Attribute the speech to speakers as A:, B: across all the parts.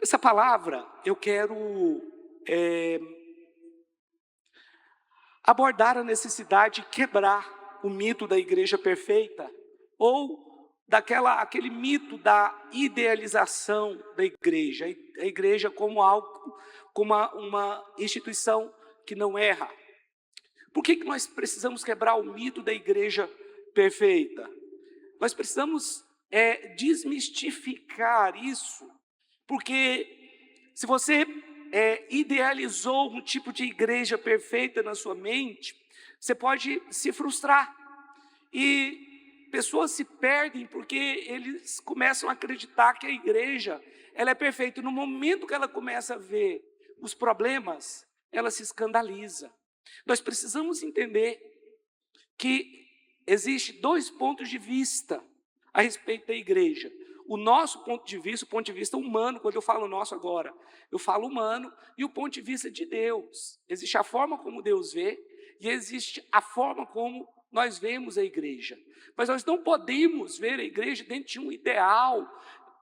A: Essa palavra eu quero eh, abordar a necessidade de quebrar o mito da igreja perfeita, ou aquele mito da idealização da igreja, a igreja como algo, como uma instituição que não erra. Por que nós precisamos quebrar o mito da igreja perfeita? Nós precisamos desmistificar isso, porque se você idealizou um tipo de igreja perfeita na sua mente, você pode se frustrar. E pessoas se perdem porque eles começam a acreditar que a igreja ela é perfeita. No momento que ela começa a ver os problemas, ela se escandaliza. Nós precisamos entender que existe dois pontos de vista a respeito da igreja. O nosso ponto de vista, o ponto de vista humano, quando eu falo nosso agora, eu falo humano, e o ponto de vista de Deus. Existe a forma como Deus vê, e existe a forma como nós vemos a igreja. Mas nós não podemos ver a igreja dentro de um ideal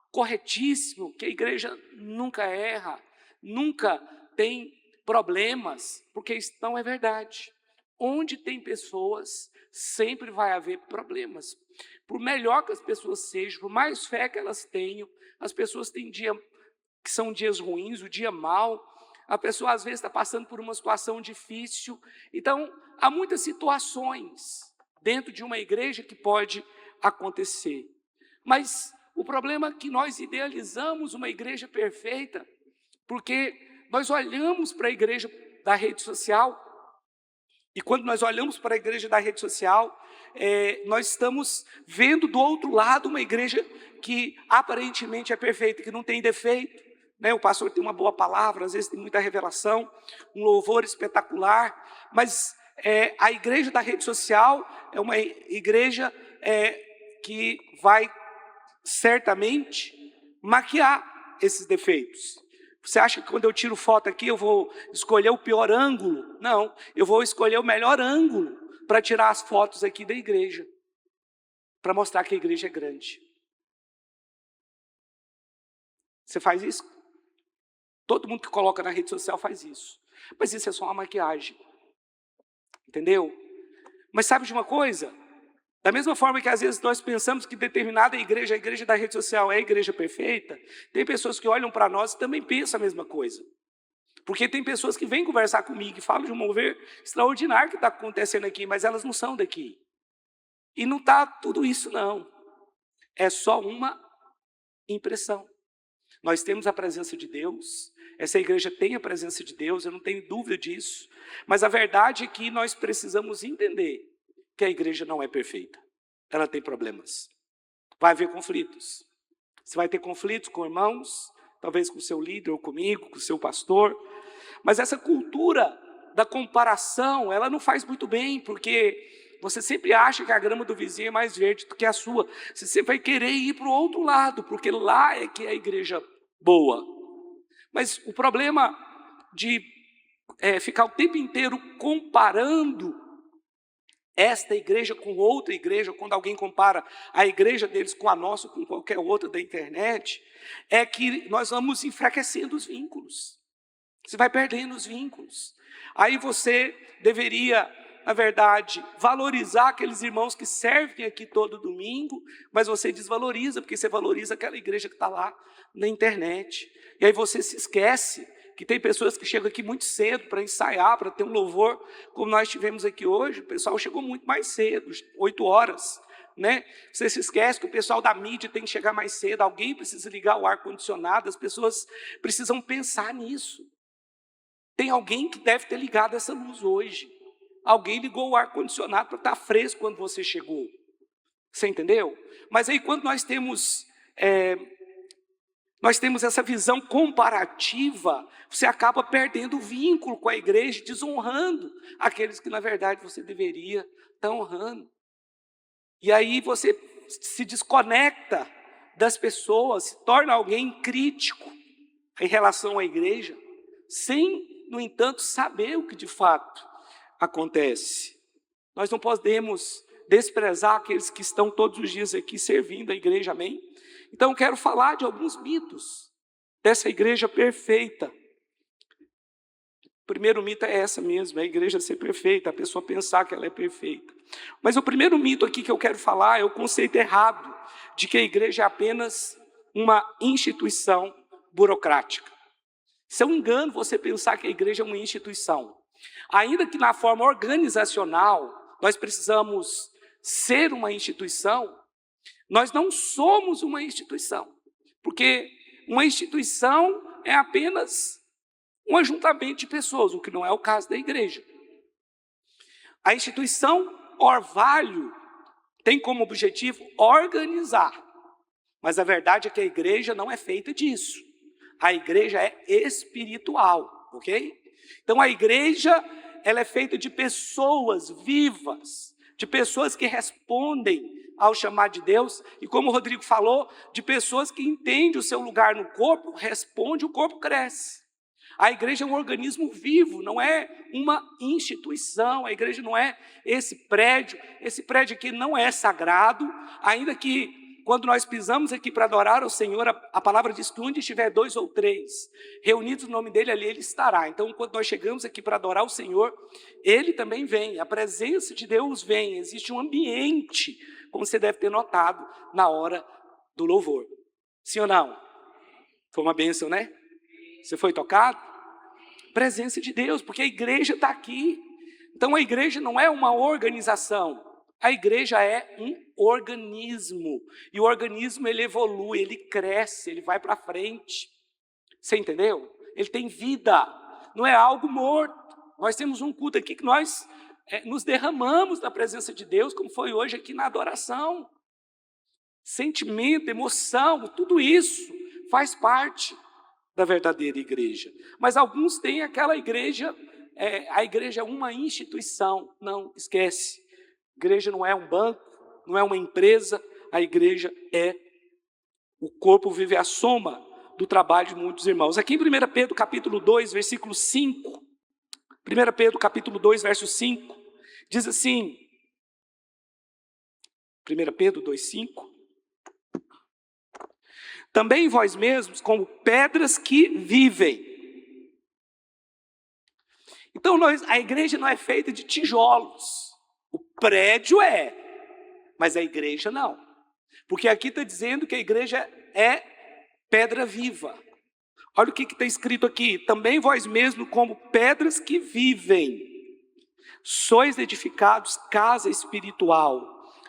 A: corretíssimo, que a igreja nunca erra, nunca tem problemas, porque isso não é verdade. Onde tem pessoas, sempre vai haver problemas. Por melhor que as pessoas sejam, por mais fé que elas tenham, as pessoas têm dias que são dias ruins, o dia mau, a pessoa às vezes está passando por uma situação difícil. Então, há muitas situações dentro de uma igreja que pode acontecer. Mas o problema é que nós idealizamos uma igreja perfeita, porque nós olhamos para a igreja da rede social, e quando nós olhamos para a igreja da rede social, nós estamos vendo do outro lado uma igreja que aparentemente é perfeita, que não tem defeito, né? O pastor tem uma boa palavra, às vezes tem muita revelação, um louvor espetacular, mas a igreja da rede social é uma igreja que vai certamente maquiar esses defeitos. Você acha que quando eu tiro foto aqui eu vou escolher o pior ângulo? Não, eu vou escolher o melhor ângulo para tirar as fotos aqui da igreja, para mostrar que a igreja é grande. Você faz isso? Todo mundo que coloca na rede social faz isso. Mas isso é só uma maquiagem. Entendeu? Mas sabe de uma coisa? Da mesma forma que às vezes nós pensamos que determinada igreja, a igreja da rede social é a igreja perfeita, tem pessoas que olham para nós e também pensam a mesma coisa. Porque tem pessoas que vêm conversar comigo e falam de um mover extraordinário que está acontecendo aqui, mas elas não são daqui. E não está tudo isso não. É só uma impressão. Nós temos a presença de Deus, essa igreja tem a presença de Deus, eu não tenho dúvida disso. Mas a verdade é que nós precisamos entender que a igreja não é perfeita. Ela tem problemas. Vai haver conflitos. Você vai ter conflitos com irmãos, talvez com o seu líder ou comigo, com o seu pastor. Mas essa cultura da comparação, ela não faz muito bem, porque você sempre acha que a grama do vizinho é mais verde do que a sua. Você sempre vai querer ir para o outro lado, porque lá é que é a igreja boa. Mas o problema de ficar o tempo inteiro comparando esta igreja com outra igreja, quando alguém compara a igreja deles com a nossa, com qualquer outra da internet, é que nós vamos enfraquecendo os vínculos. Você vai perdendo os vínculos. Aí você deveria, na verdade, valorizar aqueles irmãos que servem aqui todo domingo, mas você desvaloriza, porque você valoriza aquela igreja que está lá na internet. E aí você se esquece que tem pessoas que chegam aqui muito cedo para ensaiar, para ter um louvor, como nós tivemos aqui hoje. O pessoal chegou muito mais cedo, 8 horas, né? Você se esquece que o pessoal da mídia tem que chegar mais cedo, alguém precisa ligar o ar-condicionado, as pessoas precisam pensar nisso. Tem alguém que deve ter ligado essa luz hoje. Alguém ligou o ar-condicionado para estar fresco quando você chegou. Você entendeu? Mas aí quando nós temos essa visão comparativa, você acaba perdendo o vínculo com a igreja, desonrando aqueles que na verdade você deveria estar honrando. E aí você se desconecta das pessoas, se torna alguém crítico em relação à igreja, sem, no entanto, saber o que de fato acontece. Nós não podemos desprezar aqueles que estão todos os dias aqui servindo a igreja, amém? Então eu quero falar de alguns mitos dessa igreja perfeita. O primeiro mito é essa mesmo, é a igreja ser perfeita, a pessoa pensar que ela é perfeita. Mas o primeiro mito aqui que eu quero falar é o conceito errado de que a igreja é apenas uma instituição burocrática. Isso é um engano você pensar que a igreja é uma instituição. Ainda que na forma organizacional nós precisamos ser uma instituição, nós não somos uma instituição. Porque uma instituição é apenas um ajuntamento de pessoas, o que não é o caso da igreja. A instituição Orvalho tem como objetivo organizar, mas a verdade é que a igreja não é feita disso. A igreja é espiritual, ok? Então a igreja, ela é feita de pessoas vivas, de pessoas que respondem ao chamado de Deus, e como o Rodrigo falou, de pessoas que entendem o seu lugar no corpo, responde, o corpo cresce. A igreja é um organismo vivo, não é uma instituição. A igreja não é esse prédio aqui não é sagrado, ainda que quando nós pisamos aqui para adorar ao Senhor, a palavra diz que onde estiver 2 ou 3 reunidos no nome dele, ali ele estará. Então, quando nós chegamos aqui para adorar o Senhor, ele também vem, a presença de Deus vem, existe um ambiente, como você deve ter notado, na hora do louvor. Sim ou não? Foi uma bênção, né? Você foi tocado? Presença de Deus, porque a igreja está aqui. Então a igreja não é uma organização, a igreja é um organismo. E o organismo ele evolui, ele cresce, ele vai para frente. Você entendeu? Ele tem vida, não é algo morto. Nós temos um culto aqui que nós nos derramamos na presença de Deus, como foi hoje aqui na adoração. Sentimento, emoção, tudo isso faz parte da verdadeira igreja. Mas alguns têm aquela igreja, a igreja é uma instituição. Não, esquece. A igreja não é um banco, não é uma empresa, a igreja é o corpo, vive a soma do trabalho de muitos irmãos. Aqui em 1 Pedro capítulo 2, versículo 5, 1 Pedro capítulo 2, verso 5, diz assim, 1 Pedro 2, 5, também vós mesmos, como pedras que vivem. Então, a igreja não é feita de tijolos. O prédio é, mas a igreja não. Porque aqui está dizendo que a igreja é pedra viva. Olha o que está escrito aqui. Também vós mesmos, como pedras que vivem, sois edificados casa espiritual,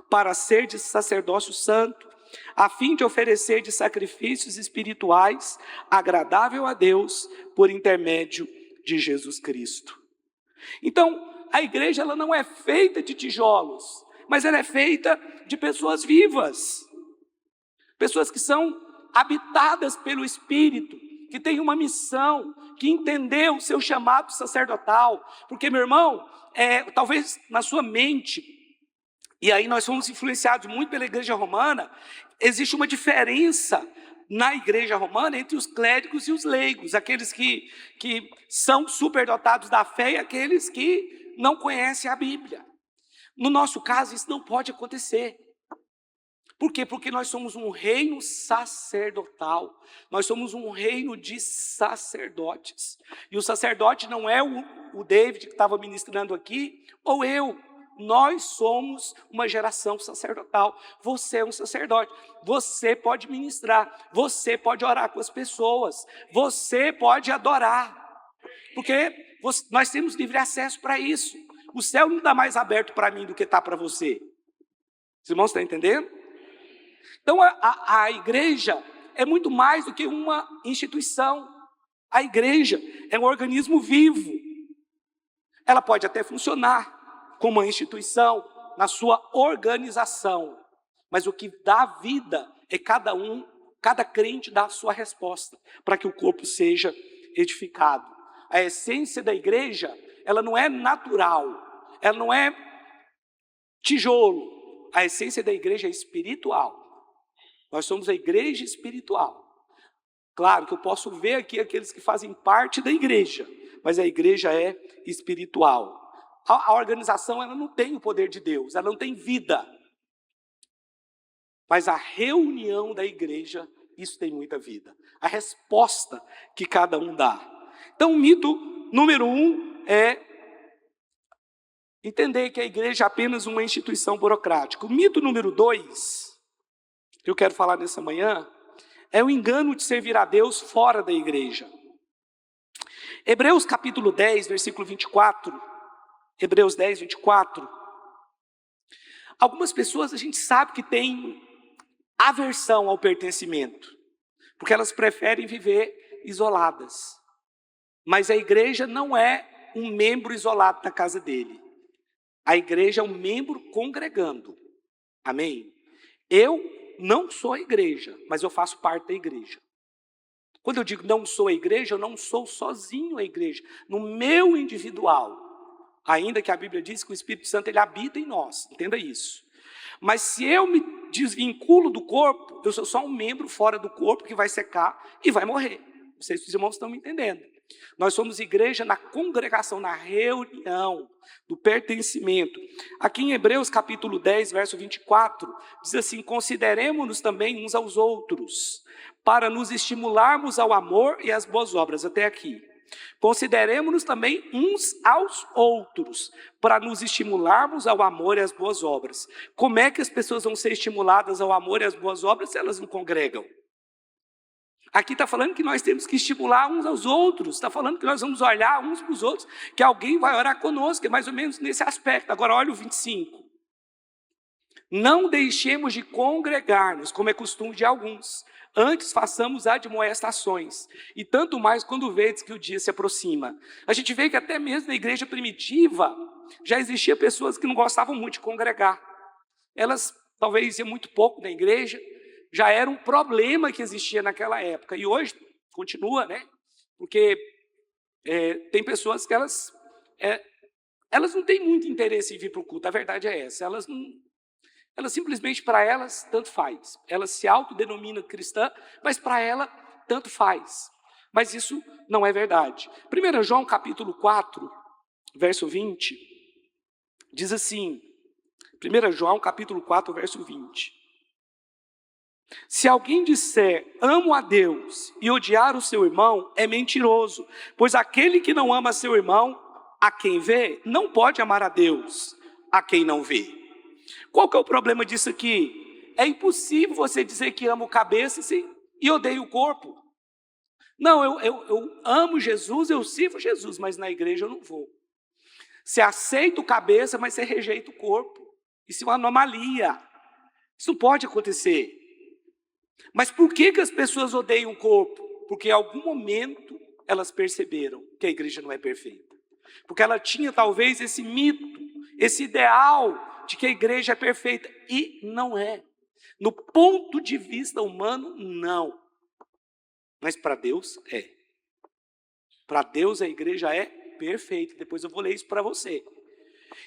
A: para ser de sacerdócio santo, a fim de oferecer de sacrifícios espirituais agradável a Deus por intermédio de Jesus Cristo. Então, a igreja ela não é feita de tijolos, mas ela é feita de pessoas vivas, pessoas que são habitadas pelo Espírito, que têm uma missão, que entendeu o seu chamado sacerdotal. Porque, meu irmão, talvez na sua mente, e aí nós fomos influenciados muito pela igreja romana, existe uma diferença na igreja romana entre os clérigos e os leigos, aqueles que são superdotados da fé e aqueles que não conhecem a Bíblia. No nosso caso, isso não pode acontecer. Por quê? Porque nós somos um reino sacerdotal, nós somos um reino de sacerdotes. E o sacerdote não é o David que estava ministrando aqui, ou eu. Nós somos uma geração sacerdotal. Você é um sacerdote. Você pode ministrar. Você pode orar com as pessoas. Você pode adorar. Porque nós temos livre acesso para isso. O céu não está mais aberto para mim do que está para você. Os irmãos estão entendendo? Então a igreja é muito mais do que uma instituição. A igreja é um organismo vivo. Ela pode até funcionar como uma instituição, na sua organização. Mas o que dá vida é cada crente dá a sua resposta, para que o corpo seja edificado. A essência da igreja, ela não é natural, ela não é tijolo. A essência da igreja é espiritual. Nós somos a igreja espiritual. Claro que eu posso ver aqui aqueles que fazem parte da igreja, mas a igreja é espiritual. A organização ela não tem o poder de Deus, ela não tem vida. Mas a reunião da igreja Isso tem muita vida. A resposta que cada um dá. Então, o mito número 1 é entender que a igreja é apenas uma instituição burocrática. O mito número 2, que eu quero falar nessa manhã, é o engano de servir a Deus fora da igreja. Hebreus capítulo 10, versículo 24. Hebreus 10, 24. Algumas pessoas a gente sabe que têm aversão ao pertencimento, porque elas preferem viver isoladas. Mas a igreja não é um membro isolado na casa dele. A igreja é um membro congregando. Amém? Eu não sou a igreja, mas eu faço parte da igreja. Quando eu digo não sou a igreja, eu não sou sozinho a igreja. No meu individual. Ainda que a Bíblia diz que o Espírito Santo ele habita em nós. Entenda isso. Mas se eu me desvinculo do corpo, eu sou só um membro fora do corpo que vai secar e vai morrer. Não sei se os irmãos estão me entendendo. Nós somos igreja na congregação, na reunião, do pertencimento. Aqui em Hebreus capítulo 10, verso 24, diz assim: consideremo-nos também uns aos outros, para nos estimularmos ao amor e às boas obras. Até aqui. Consideremo-nos também uns aos outros, para nos estimularmos ao amor e às boas obras. Como é que as pessoas vão ser estimuladas ao amor e às boas obras se elas não congregam? Aqui está falando que nós temos que estimular uns aos outros, está falando que nós vamos olhar uns para os outros, que alguém vai orar conosco, é mais ou menos nesse aspecto. Agora olha o 25. Não deixemos de congregar-nos, como é costume de alguns, antes façamos admoestações, e tanto mais quando vedes que o dia se aproxima. A gente vê que até mesmo na igreja primitiva, já existia pessoas que não gostavam muito de congregar. Elas talvez iam muito pouco na igreja, já era um problema que existia naquela época. E hoje continua, né? Porque tem pessoas que elas não têm muito interesse em vir para o culto. A verdade é essa. Elas simplesmente, para elas, tanto faz. Ela se autodenomina cristã, mas para ela, tanto faz. Mas isso não é verdade. 1 João capítulo 4, verso 20, diz assim, 1 João capítulo 4, verso 20. Se alguém disser, amo a Deus, e odiar o seu irmão, é mentiroso, pois aquele que não ama seu irmão, a quem vê, não pode amar a Deus, a quem não vê. Qual que é o problema disso aqui? É impossível você dizer que ama o cabeça e odeia o corpo. Não, eu amo Jesus, eu sirvo Jesus, mas na igreja eu não vou. Você aceita o cabeça, mas você rejeita o corpo. Isso é uma anomalia. Isso não pode acontecer. Mas por que as pessoas odeiam o corpo? Porque em algum momento elas perceberam que a igreja não é perfeita. Porque ela tinha talvez esse mito, esse ideal de que a igreja é perfeita. E não é. No ponto de vista humano, não. Mas para Deus é. Para Deus a igreja é perfeita. Depois eu vou ler isso para você.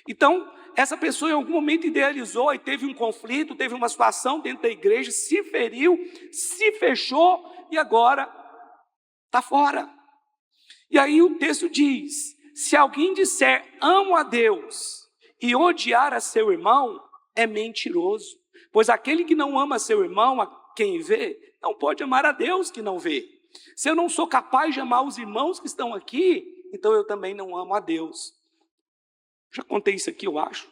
A: Então, essa pessoa em algum momento idealizou e teve um conflito, teve uma situação dentro da igreja, se feriu, se fechou e agora está fora. E aí o texto diz, se alguém disser amo a Deus e odiar a seu irmão, é mentiroso. Pois aquele que não ama seu irmão, a quem vê, não pode amar a Deus que não vê. Se eu não sou capaz de amar os irmãos que estão aqui, então eu também não amo a Deus. Já contei isso aqui, eu acho,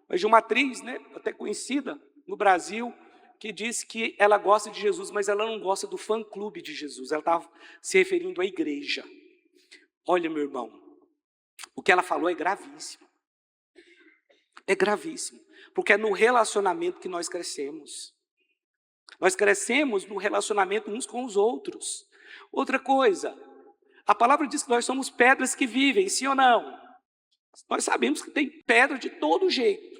A: mas de uma atriz, né, até conhecida no Brasil, que disse que ela gosta de Jesus, mas ela não gosta do fã-clube de Jesus. Ela estava se referindo à igreja. Olha, meu irmão, o que ela falou é gravíssimo. É gravíssimo, porque é no relacionamento que nós crescemos. Nós crescemos no relacionamento uns com os outros. Outra coisa, a palavra diz que nós somos pedras que vivem, sim ou não? Nós sabemos que tem pedra de todo jeito.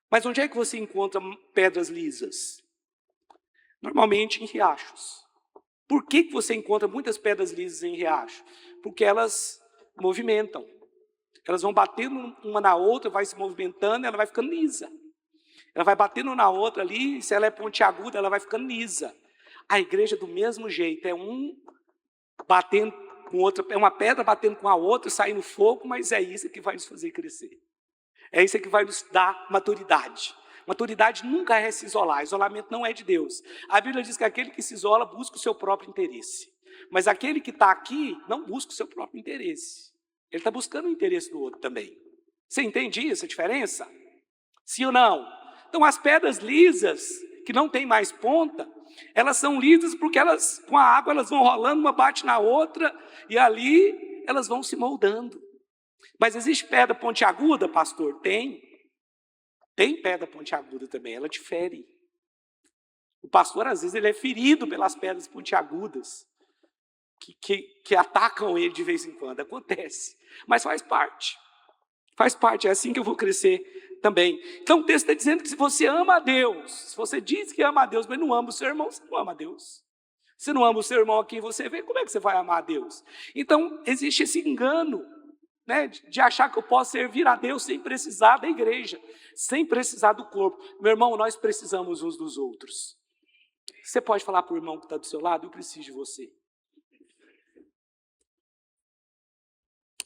A: Mas onde é que você encontra pedras lisas? Normalmente em riachos. Por que você encontra muitas pedras lisas em riacho? Porque elas movimentam. Elas vão batendo uma na outra, vai se movimentando, ela vai ficando lisa. Ela vai batendo na outra ali, se ela é pontiaguda, ela vai ficando lisa. A igreja do mesmo jeito, é um batendo com outra, é uma pedra batendo com a outra, saindo fogo, mas é isso que vai nos fazer crescer. É isso que vai nos dar maturidade. Maturidade nunca é se isolar. Isolamento não é de Deus. A Bíblia diz que aquele que se isola busca o seu próprio interesse. Mas aquele que está aqui não busca o seu próprio interesse. Ele está buscando o interesse do outro também. Você entende essa diferença? Sim ou não? Então as pedras lisas, que não tem mais ponta, elas são lisas porque elas, com a água, elas vão rolando, uma bate na outra, e ali elas vão se moldando. Mas existe pedra pontiaguda, pastor? Tem. Tem pedra pontiaguda também, ela difere. O pastor, às vezes, ele é ferido pelas pedras pontiagudas, que atacam ele de vez em quando, acontece. Mas faz parte, é assim que eu vou crescer também. Então o texto está dizendo que se você ama a Deus, se você diz que ama a Deus, mas não ama o seu irmão, você não ama a Deus. Se não ama o seu irmão a quem você vê, como é que você vai amar a Deus? Então existe esse engano, né, de achar que eu posso servir a Deus sem precisar da igreja, sem precisar do corpo. Meu irmão, nós precisamos uns dos outros. Você pode falar para o irmão que está do seu lado: eu preciso de você.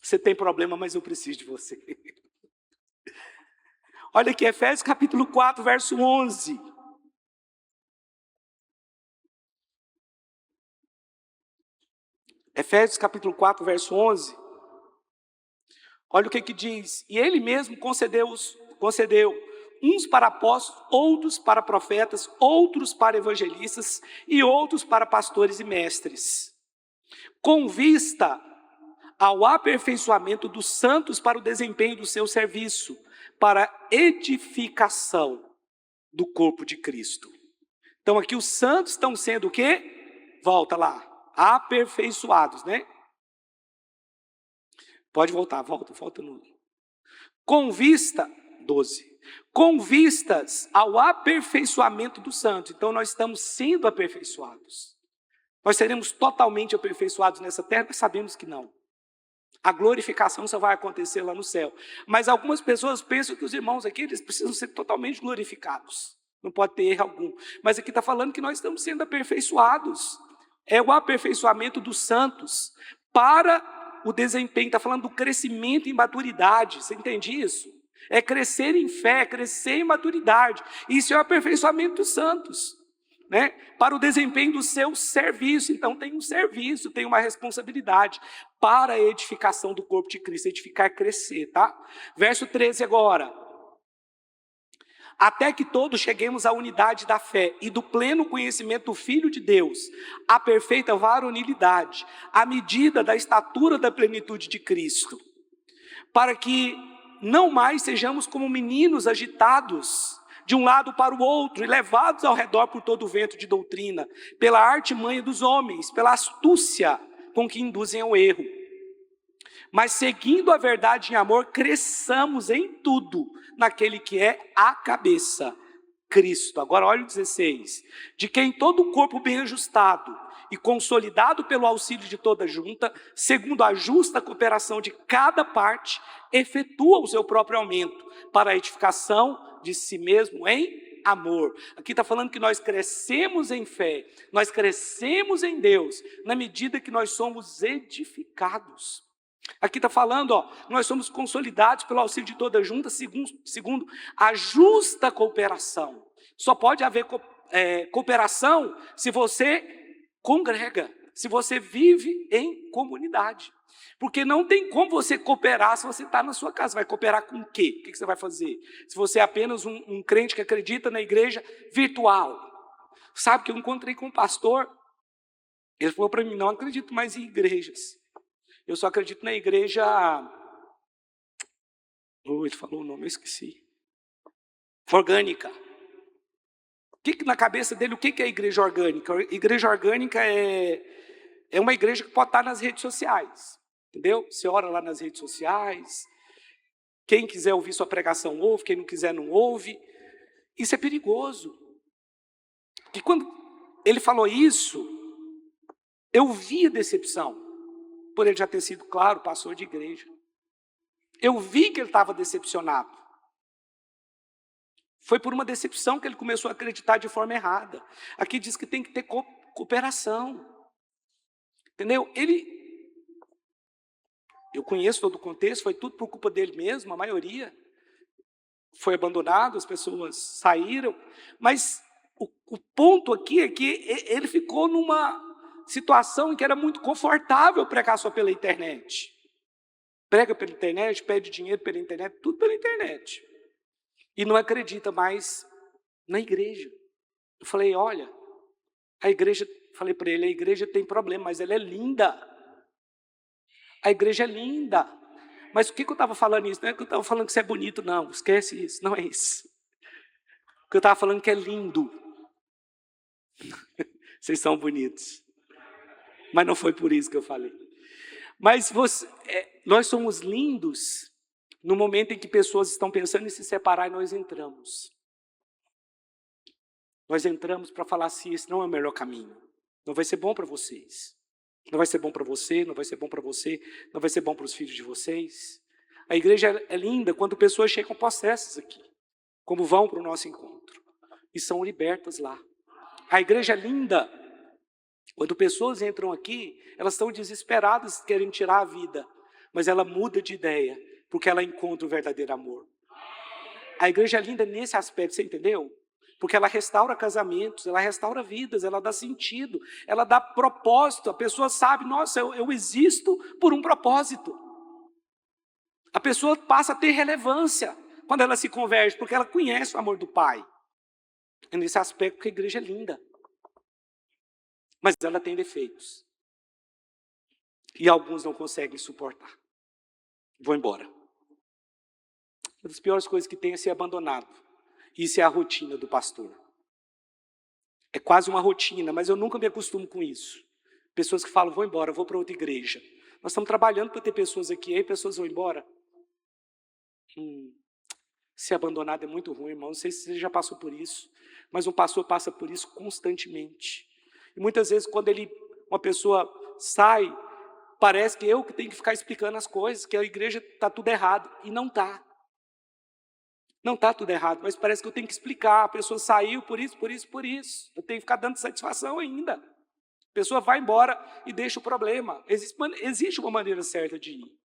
A: Você tem problema, mas eu preciso de você. Olha aqui, Efésios capítulo 4, verso 11. Efésios capítulo 4, verso 11. Olha o que diz: e ele mesmo concedeu uns para apóstolos, outros para profetas, outros para evangelistas e outros para pastores e mestres, com vista ao aperfeiçoamento dos santos para o desempenho do seu serviço, para edificação do corpo de Cristo. Então aqui os santos estão sendo o quê? Volta lá, aperfeiçoados, né? Pode voltar, volta no... Com vista, 12. Com vistas ao aperfeiçoamento dos santos. Então nós estamos sendo aperfeiçoados. Nós seremos totalmente aperfeiçoados nessa terra? Nós sabemos que não. A glorificação só vai acontecer lá no céu. Mas algumas pessoas pensam que os irmãos aqui, eles precisam ser totalmente glorificados. Não pode ter erro algum. Mas aqui está falando que nós estamos sendo aperfeiçoados. É o aperfeiçoamento dos santos para o desempenho. Está falando do crescimento em maturidade. Você entende isso? É crescer em fé, crescer em maturidade. Isso é o aperfeiçoamento dos santos, né? Para o desempenho do seu serviço. Então tem um serviço, tem uma responsabilidade para a edificação do corpo de Cristo. Edificar é crescer, tá? Verso 13 agora. Até que todos cheguemos à unidade da fé e do pleno conhecimento do Filho de Deus, à perfeita varonilidade, à medida da estatura da plenitude de Cristo, para que não mais sejamos como meninos agitados de um lado para o outro e levados ao redor por todo o vento de doutrina, pela artimanha dos homens, pela astúcia com que induzem ao erro. Mas seguindo a verdade em amor, cresçamos em tudo naquele que é a cabeça, Cristo. Agora olha o 16. De quem todo o corpo bem ajustado e consolidado pelo auxílio de toda junta, segundo a justa cooperação de cada parte, efetua o seu próprio aumento para a edificação de si mesmo em amor. Aqui está falando que nós crescemos em fé, nós crescemos em Deus, na medida que nós somos edificados. Aqui está falando, nós somos consolidados pelo auxílio de toda junta, segundo a justa cooperação. Só pode haver cooperação se você congrega, se você vive em comunidade. Porque não tem como você cooperar se você está na sua casa. Vai cooperar com o quê? O que você vai fazer? Se você é apenas um crente que acredita na igreja virtual. Sabe que eu encontrei com um pastor, ele falou para mim: não acredito mais em igrejas. Eu só acredito na igreja... ele falou o nome, eu esqueci. Orgânica. Na cabeça dele, o que é igreja orgânica? Igreja orgânica é uma igreja que pode estar nas redes sociais. Entendeu? Você ora lá nas redes sociais. Quem quiser ouvir sua pregação, ouve. Quem não quiser, não ouve. Isso é perigoso. E quando ele falou isso, eu vi a decepção. Por ele já ter sido, claro, pastor de igreja. Eu vi que ele estava decepcionado. Foi por uma decepção que ele começou a acreditar de forma errada. Aqui diz que tem que ter cooperação. Entendeu? Eu conheço todo o contexto, foi tudo por culpa dele mesmo, a maioria. foi abandonado, as pessoas saíram, mas o ponto aqui é que ele ficou numa situação em que era muito confortável pregar só pela internet. Prega pela internet, pede dinheiro pela internet, tudo pela internet. E não acredita mais na igreja. Eu falei, olha, a igreja, falei para ele, a igreja tem problema, mas ela é linda. A igreja é linda. Mas o que eu estava falando isso? Não é que eu estava falando que isso é bonito, não. Esquece isso, não é isso. O que eu estava falando que é lindo. Vocês são bonitos. Mas não foi por isso que eu falei. Mas nós somos lindos no momento em que pessoas estão pensando em se separar e nós entramos. Nós entramos para falar assim, esse não é o melhor caminho. Não vai ser bom para vocês. Não vai ser bom para você, não vai ser bom para você, não vai ser bom para os filhos de vocês. A igreja é linda quando pessoas chegam possessas aqui, como vão para o nosso encontro, e são libertas lá. A igreja é linda quando pessoas entram aqui, elas estão desesperadas, querem tirar a vida, mas ela muda de ideia, porque ela encontra o verdadeiro amor. A igreja é linda nesse aspecto, você entendeu? Porque ela restaura casamentos, ela restaura vidas, ela dá sentido, ela dá propósito. A pessoa sabe, nossa, eu existo por um propósito. A pessoa passa a ter relevância quando ela se converte, porque ela conhece o amor do Pai. É nesse aspecto que a igreja é linda. Mas ela tem defeitos. E alguns não conseguem suportar. Vou embora. Uma das piores coisas que tem é ser abandonado. Isso é a rotina do pastor. É quase uma rotina, mas eu nunca me acostumo com isso. Pessoas que falam, vou embora, vou para outra igreja. Nós estamos trabalhando para ter pessoas aqui, aí pessoas vão embora. Ser abandonado é muito ruim, irmão. Não sei se você já passou por isso, mas um pastor passa por isso constantemente. E muitas vezes, quando uma pessoa sai, parece que eu que tenho que ficar explicando as coisas, que a igreja está tudo errado. E não está. Não está tudo errado, mas parece que eu tenho que explicar. A pessoa saiu por isso, por isso, por isso. Eu tenho que ficar dando satisfação ainda. A pessoa vai embora e deixa o problema. Existe uma maneira certa de ir.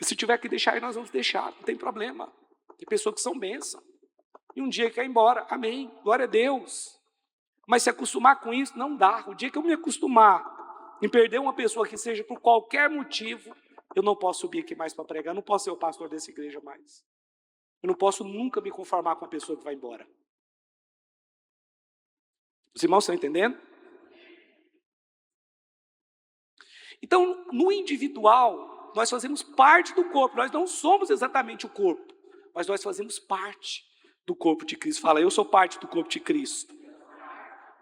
A: Se tiver que deixar, nós vamos deixar, não tem problema. Tem pessoas que são bênção. E um dia quer ir embora, amém, glória a Deus. Mas se acostumar com isso, não dá. O dia que eu me acostumar em perder uma pessoa que seja por qualquer motivo, eu não posso subir aqui mais para pregar, eu não posso ser o pastor dessa igreja mais. Eu não posso nunca me conformar com a pessoa que vai embora. Os irmãos estão entendendo? Então, no individual, nós fazemos parte do corpo. Nós não somos exatamente o corpo, mas nós fazemos parte do corpo de Cristo. Fala, eu sou parte do corpo de Cristo.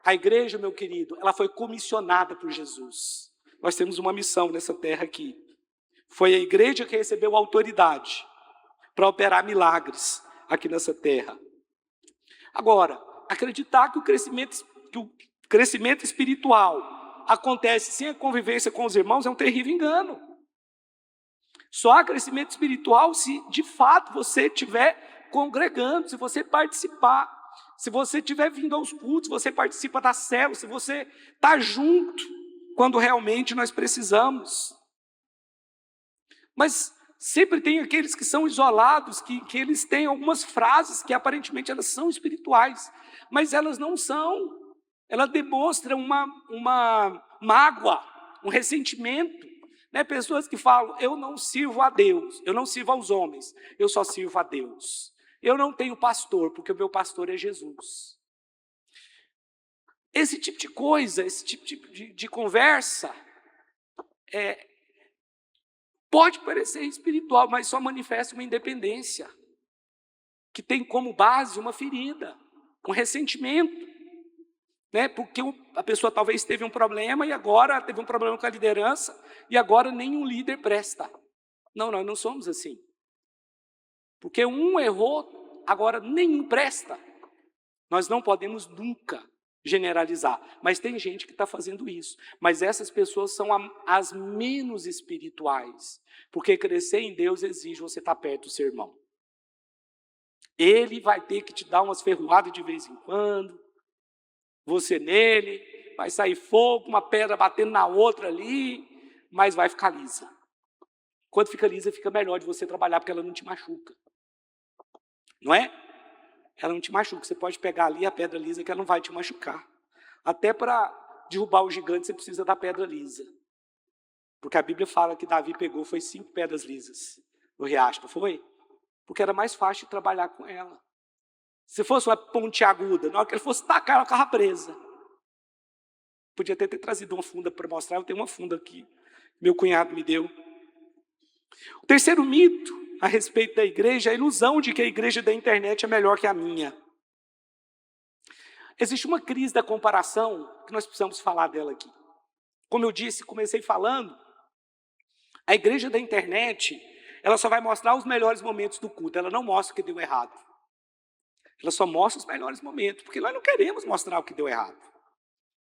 A: A igreja, meu querido, ela foi comissionada por Jesus. Nós temos uma missão nessa terra aqui. Foi a igreja que recebeu autoridade para operar milagres aqui nessa terra. Agora, acreditar que o crescimento espiritual acontece sem a convivência com os irmãos é um terrível engano. Só há crescimento espiritual se de fato você estiver congregando, se você participar, se você estiver vindo aos cultos, se você participa da célula, se você está junto quando realmente nós precisamos. Mas sempre tem aqueles que são isolados, que eles têm algumas frases que aparentemente elas são espirituais, mas elas não são. Ela demonstra uma mágoa, um ressentimento. Né? Pessoas que falam, eu não sirvo a Deus, eu não sirvo aos homens, eu só sirvo a Deus. Eu não tenho pastor, porque o meu pastor é Jesus. Esse tipo de coisa, esse tipo de conversa, pode parecer espiritual, mas só manifesta uma independência, que tem como base uma ferida, um ressentimento. Né? Porque a pessoa talvez teve um problema e agora teve um problema com a liderança e agora nenhum líder presta. Não, nós não somos assim. Porque um errou, agora nenhum presta. Nós não podemos nunca generalizar, mas tem gente que está fazendo isso. Mas essas pessoas são as menos espirituais, porque crescer em Deus exige você estar perto do seu irmão. Ele vai ter que te dar umas ferroadas de vez em quando, você nele, vai sair fogo, uma pedra batendo na outra ali, mas vai ficar lisa. Quando fica lisa, fica melhor de você trabalhar, porque ela não te machuca. não é? Ela não te machuca, você pode pegar ali a pedra lisa que ela não vai te machucar. Até para derrubar o gigante você precisa da pedra lisa. Porque a Bíblia fala que Davi pegou, foi 5 pedras lisas no riacho, não foi? Porque era mais fácil de trabalhar com ela. Se fosse uma ponte aguda, na hora que ele fosse tacar, ela ficava presa. Podia ter trazido uma funda para mostrar, eu tenho uma funda aqui, meu cunhado me deu. O terceiro mito a respeito da igreja é a ilusão de que a igreja da internet é melhor que a minha. Existe uma crise da comparação que nós precisamos falar dela aqui. Como eu disse, comecei falando, a igreja da internet, ela só vai mostrar os melhores momentos do culto, ela não mostra o que deu errado. Ela só mostra os melhores momentos, porque nós não queremos mostrar o que deu errado.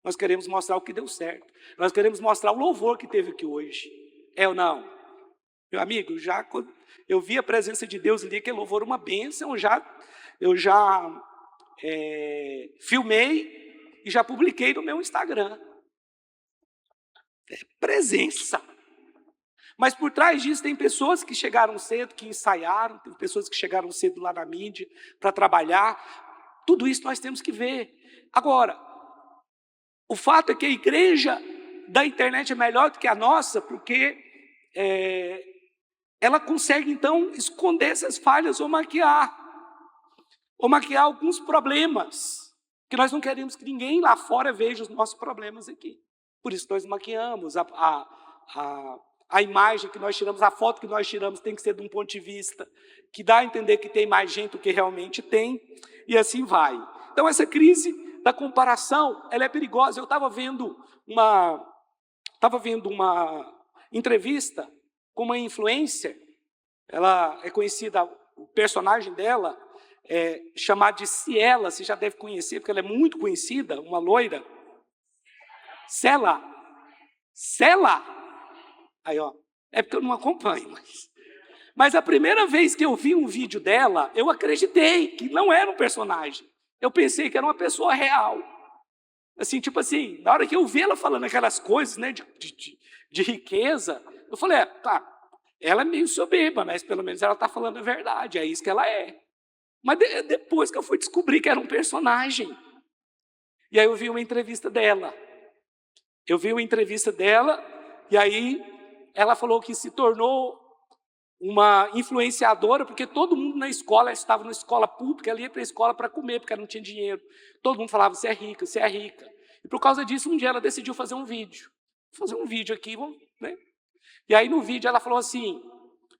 A: Nós queremos mostrar o que deu certo. Nós queremos mostrar o louvor que teve aqui hoje. É ou não? Meu amigo, eu vi a presença de Deus ali, que louvor uma bênção, eu já filmei e já publiquei no meu Instagram. É presença. Mas por trás disso tem pessoas que chegaram cedo, que ensaiaram, tem pessoas que chegaram cedo lá na mídia para trabalhar. Tudo isso nós temos que ver. Agora, o fato é que a igreja da internet é melhor do que a nossa, porque ela consegue então esconder essas falhas ou maquiar alguns problemas, que nós não queremos que ninguém lá fora veja os nossos problemas aqui. Por isso nós maquiamos a imagem que nós tiramos, a foto que nós tiramos tem que ser de um ponto de vista que dá a entender que tem mais gente do que realmente tem, e assim vai. Então essa crise da comparação, ela é perigosa. Eu estava vendo uma entrevista com uma influencer, ela é conhecida, o personagem dela é chamado de Ciela, você já deve conhecer, porque ela é muito conhecida, uma loira. Cela. Aí, ó, é porque eu não acompanho, mas a primeira vez que eu vi um vídeo dela, eu acreditei que não era um personagem. Eu pensei que era uma pessoa real. Assim, tipo assim, na hora que eu vi ela falando aquelas coisas, né, de riqueza, eu falei, tá, ela é meio soberba, mas pelo menos ela está falando a verdade, é isso que ela é. Mas depois que eu fui descobrir que era um personagem, e aí eu vi uma entrevista dela. E aí ela falou que se tornou uma influenciadora, porque todo mundo na escola, ela estava na escola pública, ela ia para a escola para comer, porque ela não tinha dinheiro. Todo mundo falava, você é rica, você é rica. E por causa disso, um dia ela decidiu fazer um vídeo. Fazer um vídeo aqui, né? E aí no vídeo ela falou assim,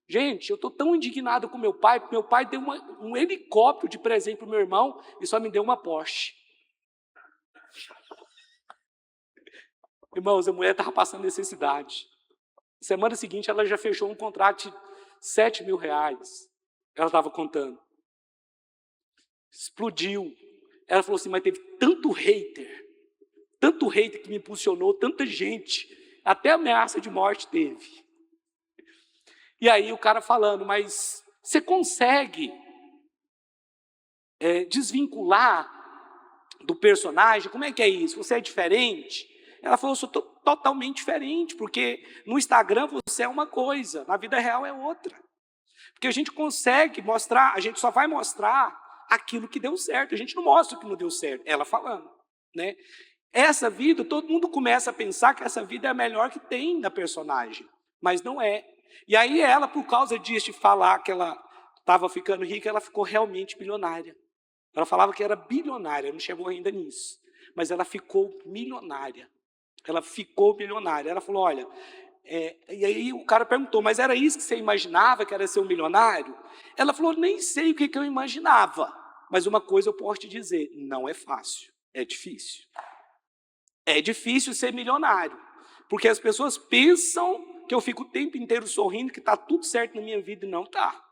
A: gente, eu estou tão indignado com meu pai, porque meu pai deu um helicóptero de presente para o meu irmão e só me deu uma Porsche. Irmãos, a mulher estava passando necessidade. Semana seguinte, ela já fechou um contrato de R$7.000. Ela estava contando. Explodiu. Ela falou assim, mas teve tanto hater que me impulsionou, tanta gente, até ameaça de morte teve. E aí o cara falando, mas você consegue desvincular do personagem? Como é que é isso? Você é diferente? Ela falou, eu sou totalmente diferente, porque no Instagram você é uma coisa, na vida real é outra. Porque a gente consegue mostrar, a gente só vai mostrar aquilo que deu certo, a gente não mostra o que não deu certo, ela falando, né? Essa vida, todo mundo começa a pensar que essa vida é a melhor que tem da personagem, mas não é. E aí ela, por causa disso, de falar que ela estava ficando rica, ela ficou realmente bilionária. Ela falava que era bilionária, não chegou ainda nisso, mas ela ficou milionária. Ela falou, olha, e aí o cara perguntou, mas era isso que você imaginava, que era ser um milionário? Ela falou, nem sei o que eu imaginava, mas uma coisa eu posso te dizer, não é fácil, é difícil. É difícil ser milionário, porque as pessoas pensam que eu fico o tempo inteiro sorrindo, que está tudo certo na minha vida, e não está.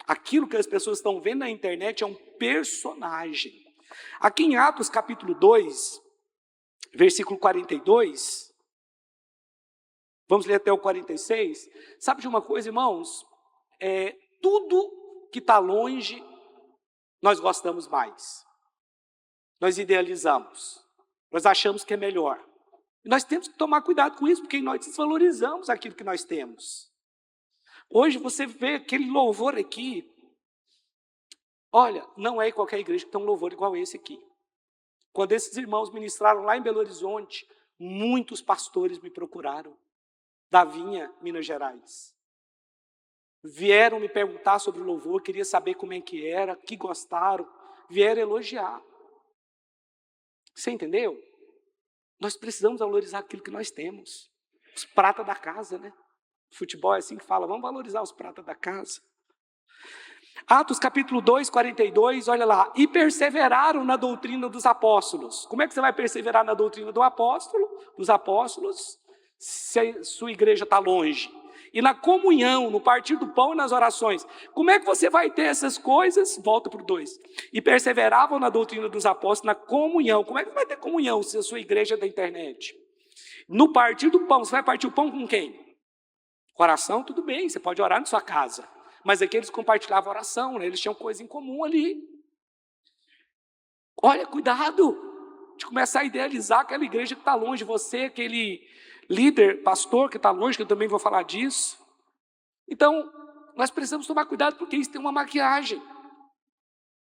A: Aquilo que as pessoas estão vendo na internet é um personagem. Aqui em Atos capítulo 2, versículo 42, vamos ler até o 46. Sabe de uma coisa, irmãos? Tudo que está longe, nós gostamos mais. Nós idealizamos. Nós achamos que é melhor. E nós temos que tomar cuidado com isso, porque nós desvalorizamos aquilo que nós temos. Hoje você vê aquele louvor aqui, Olha, não é em qualquer igreja que tem um louvor igual esse aqui. Quando esses irmãos ministraram lá em Belo Horizonte, muitos pastores me procuraram, da Vinha, Minas Gerais. Vieram me perguntar sobre o louvor, queria saber como é que era, que gostaram, vieram elogiar. Você entendeu? Nós precisamos valorizar aquilo que nós temos. Os pratas da casa, né? Futebol é assim que fala, vamos valorizar os pratas da casa. Atos capítulo 2, 42, olha lá. E perseveraram na doutrina dos apóstolos. Como é que você vai perseverar na doutrina do apóstolo, dos apóstolos, se a sua igreja está longe? E na comunhão, no partir do pão e nas orações. Como é que você vai ter essas coisas? Volta para o 2. E perseveravam na doutrina dos apóstolos, na comunhão. Como é que vai ter comunhão se a sua igreja é da internet? No partir do pão, você vai partir o pão com quem? Oração, tudo bem, você pode orar na sua casa. Mas aqui eles compartilhavam oração, né? Eles tinham coisa em comum ali. Olha, cuidado de começar a idealizar aquela igreja que está longe de você, aquele líder, pastor que está longe, que eu também vou falar disso. Então, nós precisamos tomar cuidado porque isso tem uma maquiagem.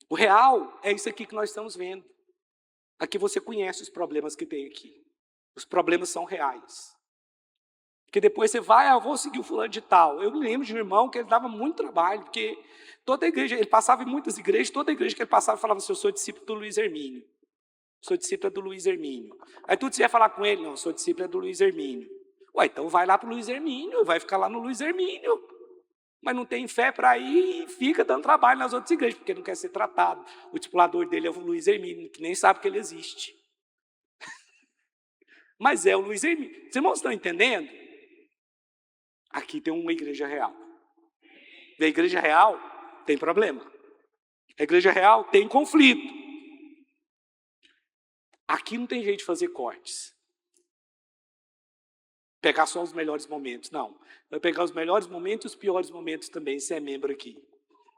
A: O real é isso aqui que nós estamos vendo. Aqui você conhece os problemas que tem aqui. Os problemas são reais. Porque depois você vai, eu vou seguir o fulano de tal. Eu me lembro de um irmão que ele dava muito trabalho, porque toda igreja, ele passava em muitas igrejas, toda igreja que ele passava falava assim, eu sou discípulo do Luiz Hermínio. Sou discípulo do Luiz Hermínio. Aí tudo você ia falar com ele, não, sou discípulo do Luiz Hermínio. Ué, então vai lá para o Luiz Hermínio, vai ficar lá no Luiz Hermínio. Mas não tem fé para ir e fica dando trabalho nas outras igrejas, porque não quer ser tratado. O discipulador dele é o Luiz Hermínio, que nem sabe que ele existe. Mas é o Luiz Hermínio. Vocês irmãos estão entendendo? Aqui tem uma igreja real. E a igreja real tem problema. A igreja real tem conflito. Aqui não tem jeito de fazer cortes. Pegar só os melhores momentos. Não. Vai pegar os melhores momentos e os piores momentos também, se é membro aqui.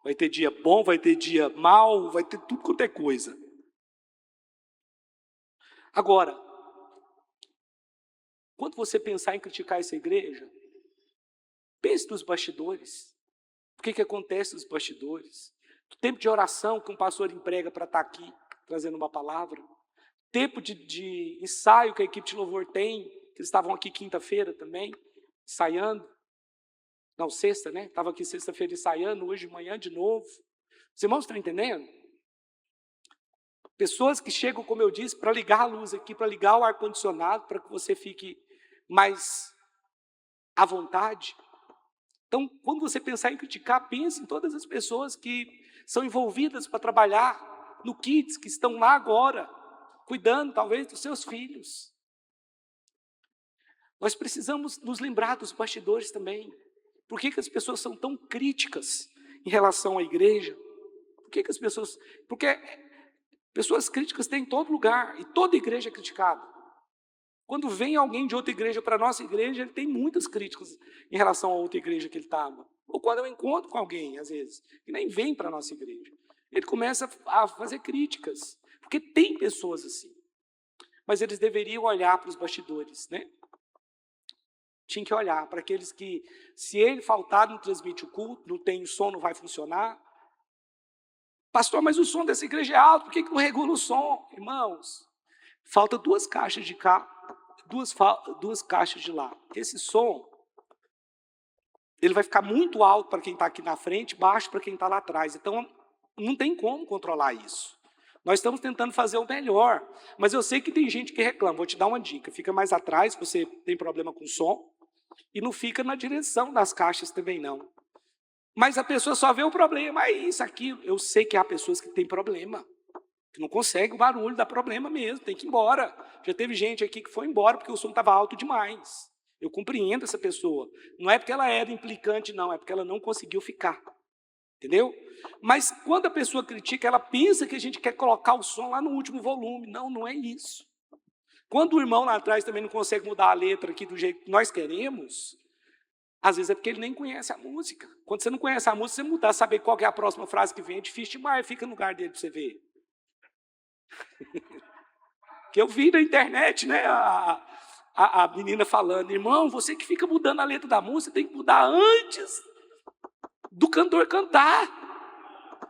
A: Vai ter dia bom, vai ter dia mal, vai ter tudo quanto é coisa. Agora, quando você pensar em criticar essa igreja, pense nos bastidores. O que acontece nos bastidores? O tempo de oração que um pastor emprega para estar aqui, trazendo uma palavra. Tempo de ensaio que a equipe de louvor tem, que eles estavam aqui quinta-feira também, ensaiando. Não, sexta, né? Estava aqui sexta-feira ensaiando, hoje de manhã de novo. Os irmãos estão entendendo? Pessoas que chegam, como eu disse, para ligar a luz aqui, para ligar o ar-condicionado, para que você fique mais à vontade. Então, quando você pensar em criticar, pense em todas as pessoas que são envolvidas para trabalhar no Kids, que estão lá agora, cuidando talvez dos seus filhos. Nós precisamos nos lembrar dos bastidores também. Por que as pessoas são tão críticas em relação à igreja? Por que as pessoas... Porque pessoas críticas tem em todo lugar, e toda igreja é criticada. Quando vem alguém de outra igreja para a nossa igreja, ele tem muitas críticas em relação a outra igreja que ele estava. Ou quando eu encontro com alguém, às vezes, que nem vem para a nossa igreja, ele começa a fazer críticas, porque tem pessoas assim. Mas eles deveriam olhar para os bastidores, né? Tinha que olhar para aqueles que, se ele faltar, não transmite o culto, não tem o som, não vai funcionar. Pastor, mas o som dessa igreja é alto, por que não regula o som? Irmãos, falta duas caixas de cá, duas caixas de lá. Esse som, ele vai ficar muito alto para quem está aqui na frente, baixo para quem está lá atrás. Então, não tem como controlar isso. Nós estamos tentando fazer o melhor, mas eu sei que tem gente que reclama. Vou te dar uma dica, fica mais atrás, se você tem problema com som, e não fica na direção das caixas também não. Mas a pessoa só vê o problema, é isso, aquilo. Eu sei que há pessoas que têm problema, que não conseguem, o barulho dá problema mesmo, tem que ir embora. Já teve gente aqui que foi embora porque o som estava alto demais. Eu compreendo essa pessoa. Não é porque ela era implicante, não, é porque ela não conseguiu ficar. Entendeu? Mas quando a pessoa critica, ela pensa que a gente quer colocar o som lá no último volume. Não, não é isso. Quando o irmão lá atrás também não consegue mudar a letra aqui do jeito que nós queremos, às vezes é porque ele nem conhece a música. Quando você não conhece a música, você mudar, saber qual é a próxima frase que vem, é difícil demais, fica no lugar dele para você ver. Que eu vi na internet, né, a menina falando, irmão, você que fica mudando a letra da música, tem que mudar antes do cantor cantar.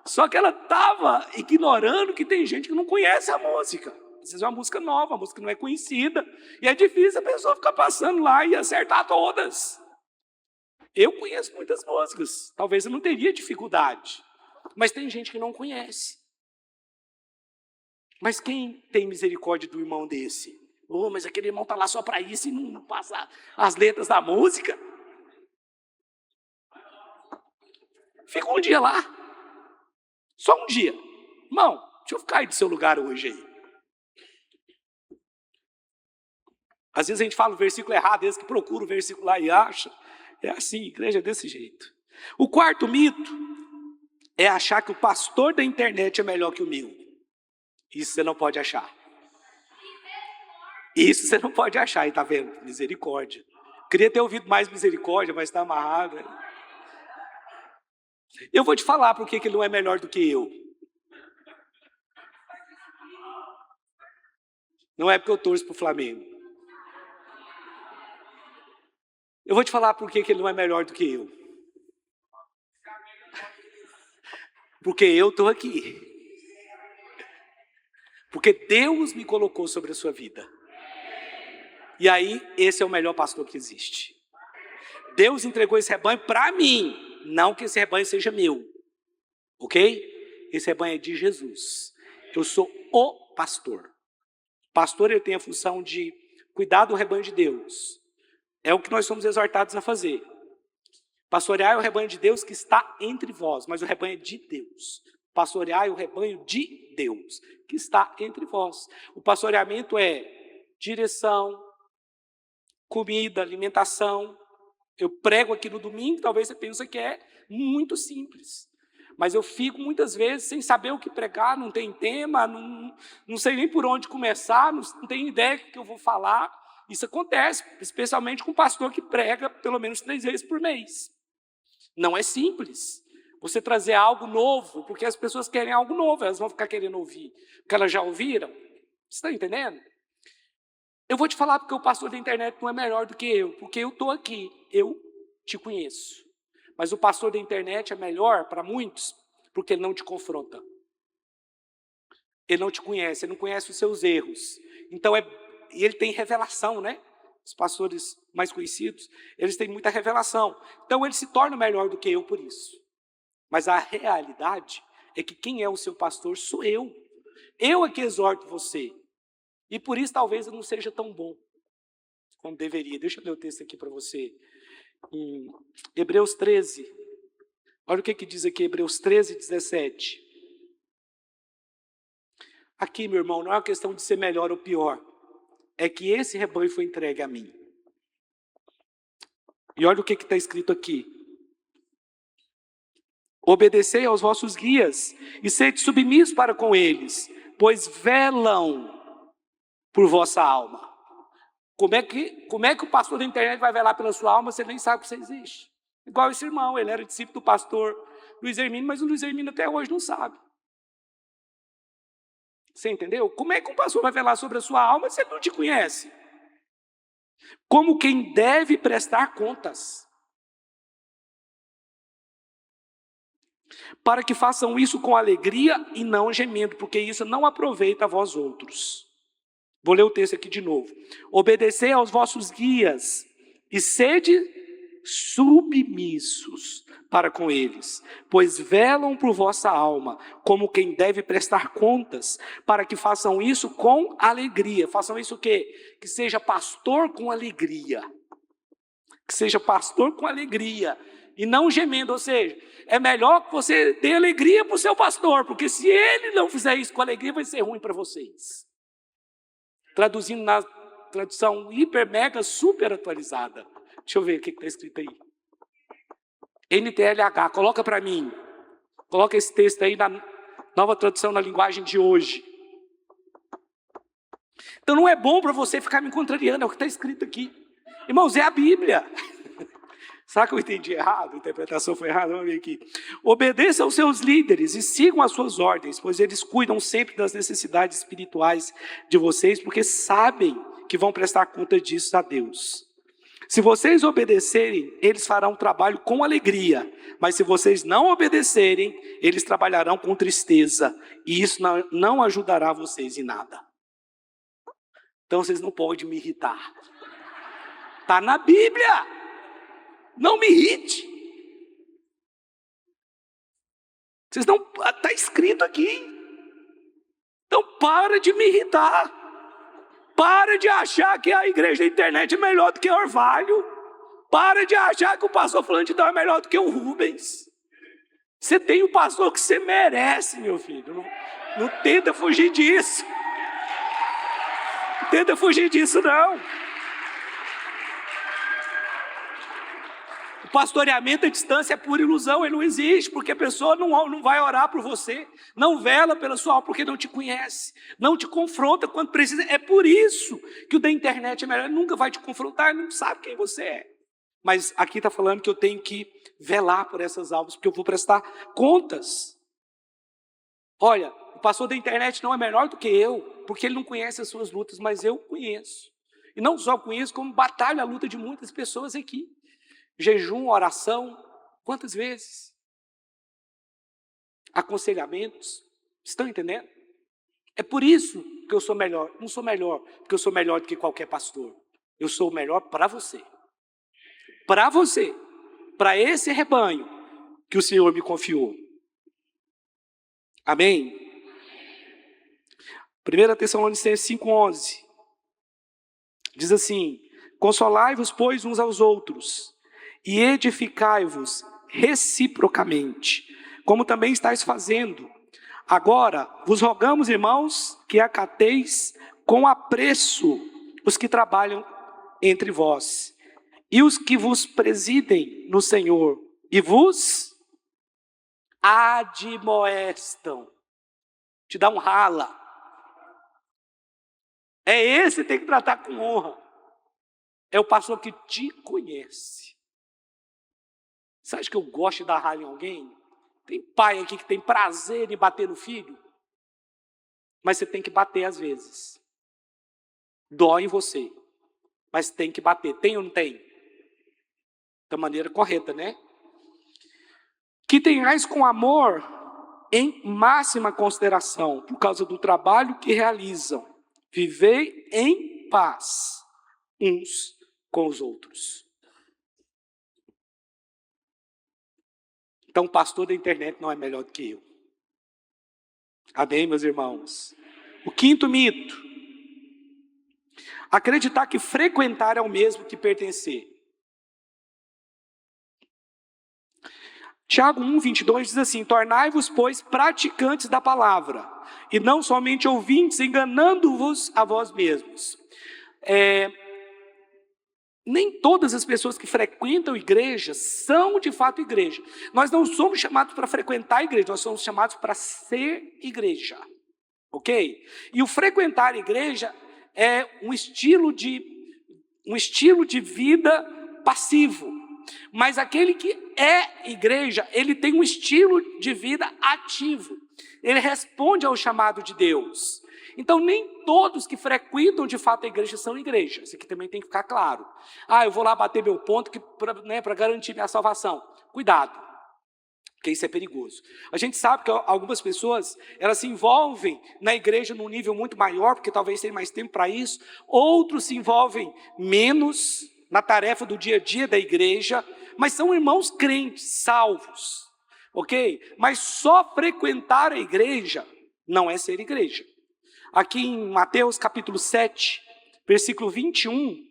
A: Só que ela estava ignorando que tem gente que não conhece a música. Às vezes é uma música nova, uma música que não é conhecida. E é difícil a pessoa ficar passando lá e acertar todas. Eu conheço muitas músicas. Talvez eu não teria dificuldade. Mas tem gente que não conhece. Mas quem tem misericórdia do irmão desse? Oh, mas aquele irmão está lá só para isso e não passa as letras da música. Fica um dia lá. Só um dia. Irmão, deixa eu ficar aí do seu lugar hoje aí. Às vezes a gente fala o versículo errado, eles que procuram o versículo lá e acham. É assim, igreja é desse jeito. O quarto mito é achar que o pastor da internet é melhor que o meu. Isso você não pode achar. Isso você não pode achar, e tá vendo? Misericórdia. Queria ter ouvido mais misericórdia, mas está amarrado. Eu vou te falar por que ele não é melhor do que eu. Não é porque eu torço para o Flamengo. Eu vou te falar por que ele não é melhor do que eu. Porque eu estou aqui. Porque Deus me colocou sobre a sua vida. E aí, esse é o melhor pastor que existe. Deus entregou esse rebanho para mim. Não que esse rebanho seja meu. Ok? Esse rebanho é de Jesus. Eu sou o pastor. O pastor, ele tem a função de cuidar do rebanho de Deus. É o que nós somos exortados a fazer. Pastorear é o rebanho de Deus que está entre vós, mas o rebanho é de Deus. Pastorear é o rebanho de Deus que está entre vós. O pastoreamento é direção, comida, alimentação. Eu prego aqui no domingo, talvez você pense que é muito simples. Mas eu fico muitas vezes sem saber o que pregar, não tem tema, não sei nem por onde começar, não tenho ideia do que eu vou falar. Isso acontece, especialmente com um pastor que prega pelo menos 3 vezes por mês. Não é simples você trazer algo novo, porque as pessoas querem algo novo, elas vão ficar querendo ouvir o que elas já ouviram. Você está entendendo? Eu vou te falar porque o pastor da internet não é melhor do que eu, porque eu estou aqui, eu te conheço. Mas o pastor da internet é melhor para muitos, porque ele não te confronta. Ele não te conhece, ele não conhece os seus erros. Então, e ele tem revelação, né? Os pastores mais conhecidos, eles têm muita revelação. Então, ele se torna melhor do que eu por isso. Mas a realidade é que quem é o seu pastor sou eu. Eu é que exorto você. E por isso, talvez eu não seja tão bom como deveria. Deixa eu ler o texto aqui para você. Em Hebreus 13. Olha o que diz aqui, Hebreus 13, 17. Aqui, meu irmão, não é uma questão de ser melhor ou pior. É que esse rebanho foi entregue a mim. E olha o que está escrito aqui. Obedecei aos vossos guias e sede submissos para com eles, pois velam por vossa alma. Como é que o pastor da internet vai velar pela sua alma se ele nem sabe que você existe? Igual esse irmão, ele era discípulo do pastor Luiz Hermínio, mas o Luiz Hermínio até hoje não sabe. Você entendeu? Como é que um pastor vai velar sobre a sua alma se ele não te conhece? Como quem deve prestar contas. Para que façam isso com alegria e não gemendo, porque isso não aproveita a vós outros. Vou ler o texto aqui de novo. Obedecei aos vossos guias e sede submissos para com eles, pois velam por vossa alma, como quem deve prestar contas, para que façam isso com alegria. Façam isso o quê? Que seja pastor com alegria. Que seja pastor com alegria. E não gemendo, ou seja, é melhor que você dê alegria para o seu pastor, porque se ele não fizer isso com alegria, vai ser ruim para vocês. Traduzindo na tradução hiper, mega, super atualizada. Deixa eu ver o que está escrito aí. NTLH, coloca para mim. Coloca esse texto aí na nova tradução na linguagem de hoje. Então não é bom para você ficar me contrariando, é o que está escrito aqui. Irmãos, é a Bíblia. Será que eu entendi errado? A interpretação foi errada? Vamos ver aqui. Obedeçam aos seus líderes e sigam as suas ordens, pois eles cuidam sempre das necessidades espirituais de vocês, porque sabem que vão prestar conta disso a Deus. Se vocês obedecerem, eles farão o trabalho com alegria. Mas se vocês não obedecerem, eles trabalharão com tristeza. E isso não ajudará vocês em nada. Então vocês não podem me irritar. Está na Bíblia. Não me irrite. Vocês não... Está escrito aqui. Então para de me irritar. Para de achar que a igreja da internet é melhor do que o Orvalho. Para de achar que o pastor fulano de tal é melhor do que o Rubens. Você tem o pastor que você merece, meu filho. Não tenta fugir disso. Não tenta fugir disso, não. O pastoreamento à distância é pura ilusão, ele não existe, porque a pessoa não vai orar por você, não vela pela sua alma porque não te conhece, não te confronta quando precisa. É por isso que o da internet é melhor, ele nunca vai te confrontar, ele não sabe quem você é. Mas aqui está falando que eu tenho que velar por essas almas, porque eu vou prestar contas. Olha, o pastor da internet não é melhor do que eu, porque ele não conhece as suas lutas, mas eu conheço. E não só conheço, como batalho a luta de muitas pessoas aqui. Jejum, oração, quantas vezes? Aconselhamentos, estão entendendo? É por isso que eu sou melhor. Não sou melhor porque eu sou melhor do que qualquer pastor. Eu sou o melhor para você. Para você. Para esse rebanho que o Senhor me confiou. Amém? 1 Tessalonicenses 5,11 diz assim: consolai-vos, pois, uns aos outros, e edificai-vos reciprocamente, como também estáis fazendo. Agora, vos rogamos, irmãos, que acateis com apreço os que trabalham entre vós, e os que vos presidem no Senhor, e vos admoestam. Te dá um rala. É esse que tem que tratar com honra. É o pastor que te conhece. Você acha que eu gosto de dar rala em alguém? Tem pai aqui que tem prazer em bater no filho? Mas você tem que bater às vezes. Dói em você. Mas tem que bater. Tem ou não tem? Da maneira correta, né? Que tenhais com amor em máxima consideração, por causa do trabalho que realizam. Vivei em paz uns com os outros. Então, o pastor da internet não é melhor do que eu. Amém, meus irmãos? O quinto mito: acreditar que frequentar é o mesmo que pertencer. Tiago 1,22 diz assim: tornai-vos, pois, praticantes da palavra, e não somente ouvintes, enganando-vos a vós mesmos. Nem todas as pessoas que frequentam igreja são de fato igreja. Nós não somos chamados para frequentar a igreja, nós somos chamados para ser igreja. Ok? E o frequentar a igreja é um estilo de vida passivo. Mas aquele que é igreja, ele tem um estilo de vida ativo. Ele responde ao chamado de Deus. Então, nem todos que frequentam de fato a igreja são igreja. Isso aqui também tem que ficar claro. Eu vou lá bater meu ponto para garantir minha salvação. Cuidado, porque isso é perigoso. A gente sabe que algumas pessoas, elas se envolvem na igreja num nível muito maior, porque talvez tenham mais tempo para isso. Outros se envolvem menos na tarefa do dia a dia da igreja, mas são irmãos crentes, salvos. Ok? Mas só frequentar a igreja não é ser igreja. Aqui em Mateus capítulo 7, versículo 21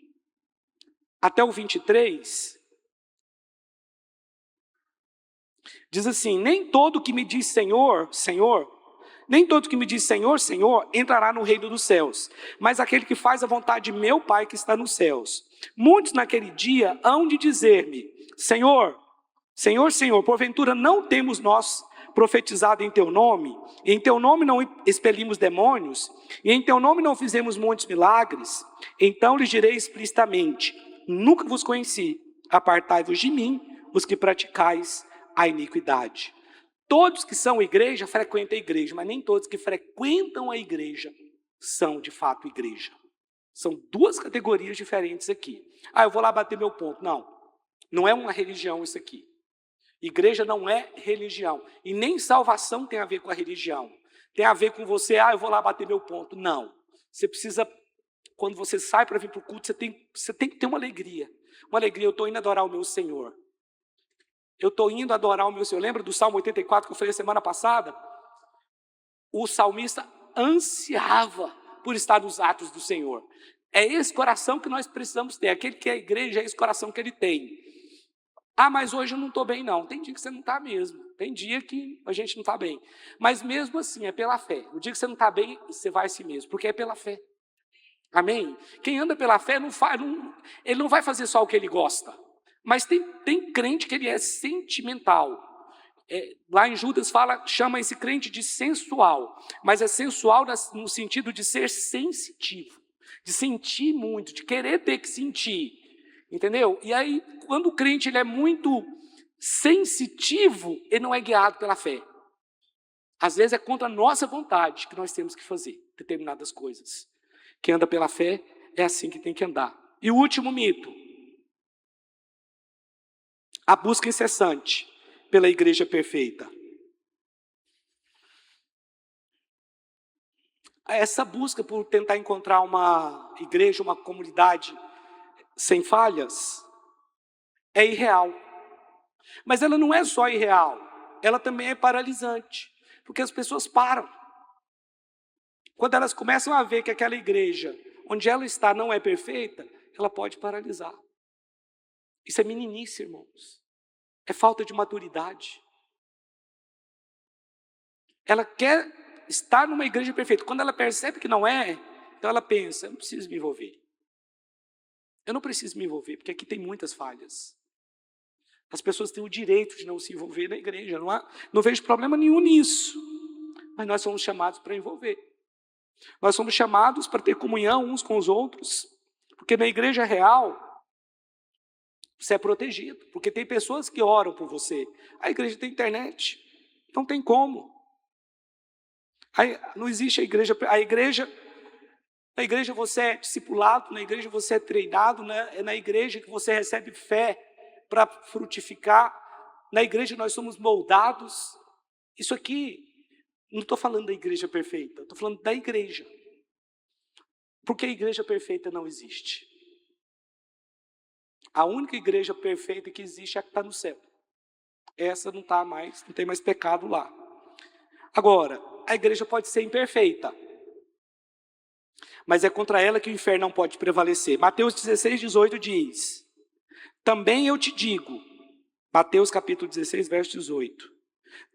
A: até o 23, diz assim: nem todo que me diz Senhor, Senhor, nem todo que me diz Senhor, Senhor, entrará no reino dos céus, mas aquele que faz a vontade de meu Pai que está nos céus. Muitos naquele dia hão de dizer-me: Senhor, Senhor, Senhor, porventura não temos nós profetizado em teu nome, e em teu nome não expelimos demônios, e em teu nome não fizemos muitos milagres? Então lhes direi explicitamente: nunca vos conheci, apartai-vos de mim, os que praticais a iniquidade. Todos que são igreja frequentam a igreja, mas nem todos que frequentam a igreja são de fato igreja. São duas categorias diferentes aqui. Eu vou lá bater meu ponto. Não, não é uma religião isso aqui. Igreja não é religião. E nem salvação tem a ver com a religião. Tem a ver com você, eu vou lá bater meu ponto. Não. Você precisa, quando você sai para vir para o culto, você tem que ter uma alegria. Uma alegria, eu estou indo adorar o meu Senhor. Eu estou indo adorar o meu Senhor. Lembra do Salmo 84 que eu falei semana passada? O salmista ansiava por estar nos atos do Senhor. É esse coração que nós precisamos ter. Aquele que é a igreja, é esse coração que ele tem. Mas hoje eu não estou bem, não. Tem dia que você não está mesmo. Tem dia que a gente não está bem. Mas mesmo assim, é pela fé. O dia que você não está bem, você vai a si mesmo, porque é pela fé. Amém? Quem anda pela fé, ele não vai fazer só o que ele gosta. Mas tem crente que ele é sentimental. Lá em Judas chama esse crente de sensual. Mas é sensual no sentido de ser sensitivo. De sentir muito, de querer ter que sentir. Entendeu? E aí, quando o crente ele é muito sensitivo, ele não é guiado pela fé. Às vezes é contra a nossa vontade que nós temos que fazer determinadas coisas. Quem anda pela fé é assim que tem que andar. E o último mito. A busca incessante pela igreja perfeita. Essa busca por tentar encontrar uma igreja, uma comunidade sem falhas, é irreal. Mas ela não é só irreal, ela também é paralisante, porque as pessoas param. Quando elas começam a ver que aquela igreja, onde ela está, não é perfeita, ela pode paralisar. Isso é meninice, irmãos. É falta de maturidade. Ela quer estar numa igreja perfeita. Quando ela percebe que não é, então ela pensa, eu não preciso me envolver. Eu não preciso me envolver, porque aqui tem muitas falhas. As pessoas têm o direito de não se envolver na igreja. Não vejo problema nenhum nisso. Mas nós somos chamados para envolver. Nós somos chamados para ter comunhão uns com os outros. Porque na igreja real, você é protegido. Porque tem pessoas que oram por você. A igreja tem internet. Não tem como. Não existe a igreja. Na igreja você é discipulado, na igreja você é treinado, né? É na igreja que você recebe fé para frutificar. Na igreja nós somos moldados. Isso aqui, não estou falando da igreja perfeita, estou falando da igreja. Porque a igreja perfeita não existe. A única igreja perfeita que existe é a que está no céu. Essa não está mais, não tem mais pecado lá. Agora, a igreja pode ser imperfeita. Mas é contra ela que o inferno não pode prevalecer. Mateus 16, 18 diz: também eu te digo, Mateus capítulo 16, verso 18.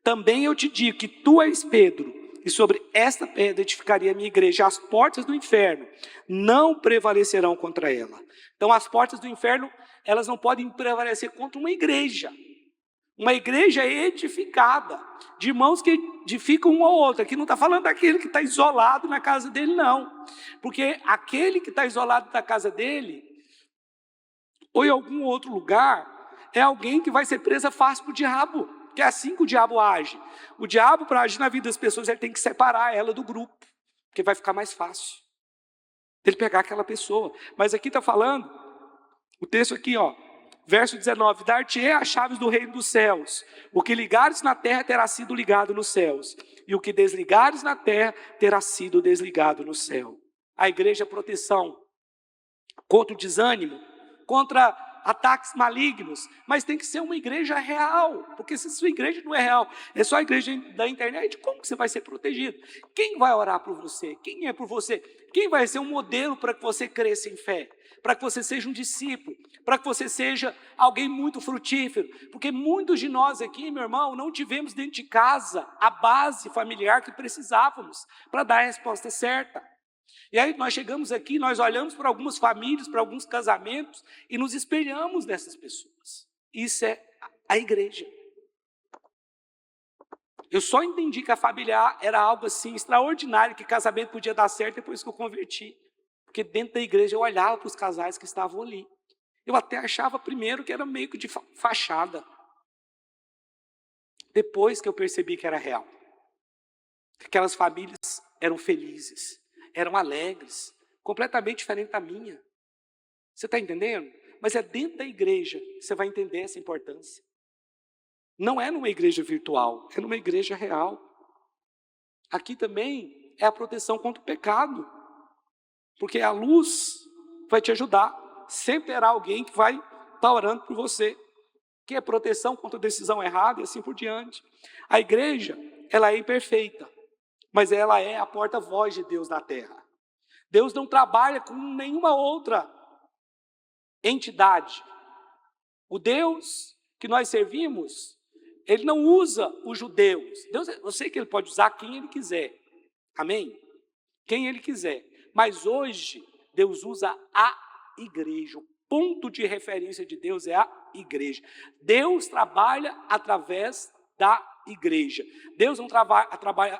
A: Também eu te digo que tu és Pedro, e sobre esta pedra edificaria a minha igreja. As portas do inferno não prevalecerão contra ela. Então as portas do inferno, elas não podem prevalecer contra uma igreja. Uma igreja edificada, de irmãos que edificam um ao outro. Aqui não está falando daquele que está isolado na casa dele, não. Porque aquele que está isolado da casa dele, ou em algum outro lugar, é alguém que vai ser presa fácil para o diabo. Que é assim que o diabo age. O diabo, para agir na vida das pessoas, ele tem que separar ela do grupo. Porque vai ficar mais fácil ele pegar aquela pessoa. Mas aqui está falando, o texto aqui, verso 19, dar-te-ei as chaves do reino dos céus. O que ligares na terra terá sido ligado nos céus. E o que desligares na terra terá sido desligado no céu. A igreja é proteção contra o desânimo, contra ataques malignos. Mas tem que ser uma igreja real. Porque se sua igreja não é real, é só a igreja da internet, como que você vai ser protegido? Quem vai orar por você? Quem é por você? Quem vai ser um modelo para que você cresça em fé? Para que você seja um discípulo, para que você seja alguém muito frutífero, porque muitos de nós aqui, meu irmão, não tivemos dentro de casa a base familiar que precisávamos para dar a resposta certa. E aí nós chegamos aqui, nós olhamos para algumas famílias, para alguns casamentos e nos espelhamos nessas pessoas. Isso é a igreja. Eu só entendi que a família era algo assim extraordinário, que casamento podia dar certo depois que eu converti. Porque dentro da igreja eu olhava para os casais que estavam ali. Eu até achava primeiro que era meio que de fachada. Depois que eu percebi que era real. Aquelas famílias eram felizes, eram alegres, completamente diferente da minha. Você está entendendo? Mas é dentro da igreja que você vai entender essa importância. Não é numa igreja virtual, é numa igreja real. Aqui também é a proteção contra o pecado, porque a luz vai te ajudar. Sempre terá alguém que vai estar orando por você, que é proteção contra decisão errada e assim por diante. A igreja, ela é imperfeita, mas ela é a porta-voz de Deus na terra. Deus não trabalha com nenhuma outra entidade. O Deus que nós servimos, Ele não usa os judeus. Deus, eu sei que Ele pode usar quem Ele quiser. Amém? Quem Ele quiser. Mas hoje, Deus usa a igreja. O ponto de referência de Deus é a igreja. Deus trabalha através da igreja. Deus não trabalha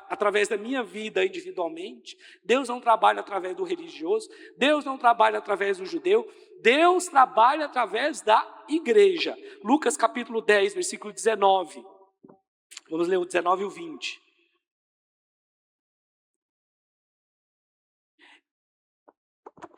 A: através da minha vida individualmente. Deus não trabalha através do religioso. Deus não trabalha através do judeu. Deus trabalha através da igreja. Lucas capítulo 10, versículo 19. Vamos ler o 19 e o 20.